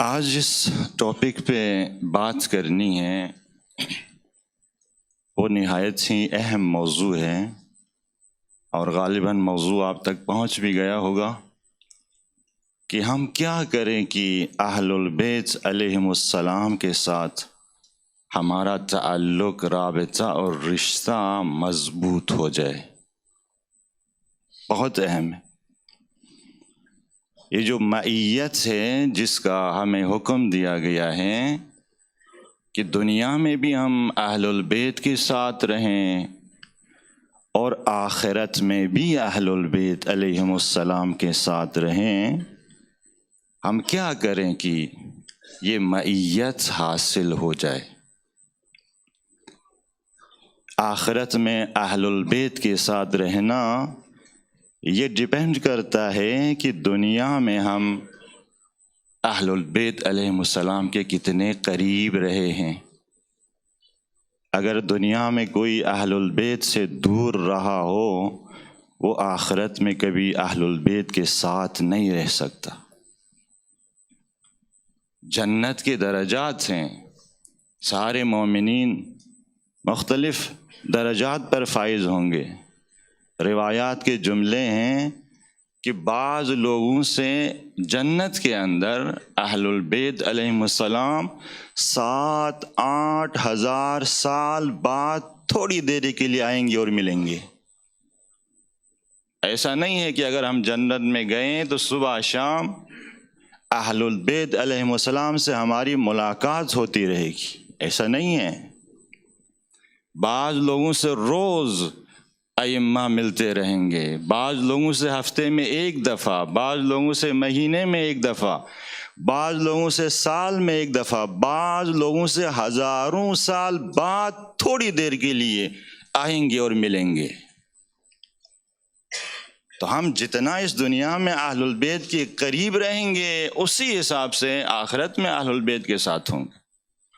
آج جس ٹاپک پہ بات کرنی ہے وہ نہایت ہی اہم موضوع ہے اور غالباً موضوع آپ تک پہنچ بھی گیا ہوگا کہ ہم کیا کریں کہ اہل البیت علیہم السلام کے ساتھ ہمارا تعلق، رابطہ اور رشتہ مضبوط ہو جائے۔ بہت اہم ہے یہ جو معیت ہے جس کا ہمیں حکم دیا گیا ہے کہ دنیا میں بھی ہم اہل البیت کے ساتھ رہیں اور آخرت میں بھی اہل البیت علیہم السلام کے ساتھ رہیں۔ ہم کیا کریں کہ یہ معیت حاصل ہو جائے؟ آخرت میں اہل البیت کے ساتھ رہنا یہ ڈیپینڈ کرتا ہے کہ دنیا میں ہم اہل البیت علیہم السلام کے کتنے قریب رہے ہیں۔ اگر دنیا میں کوئی اہل البیت سے دور رہا ہو وہ آخرت میں کبھی اہل البیت کے ساتھ نہیں رہ سکتا۔ جنت کے درجات ہیں، سارے مومنین مختلف درجات پر فائز ہوں گے۔ روایات کے جملے ہیں کہ بعض لوگوں سے جنت کے اندر اہل البیت علیہم السلام 7-8 ہزار سال بعد تھوڑی دیر کے لیے آئیں گے اور ملیں گے۔ ایسا نہیں ہے کہ اگر ہم جنت میں گئے تو صبح شام اہل البیت علیہم السلام سے ہماری ملاقات ہوتی رہے گی، ایسا نہیں ہے۔ بعض لوگوں سے روز ائمہ ملتے رہیں گے، بعض لوگوں سے ہفتے میں ایک دفعہ، بعض لوگوں سے مہینے میں ایک دفعہ، بعض لوگوں سے سال میں ایک دفعہ، بعض لوگوں سے ہزاروں سال بعد تھوڑی دیر کے لیے آئیں گے اور ملیں گے۔ تو ہم جتنا اس دنیا میں اہل البیت کے قریب رہیں گے اسی حساب سے آخرت میں اہل البیت کے ساتھ ہوں گے۔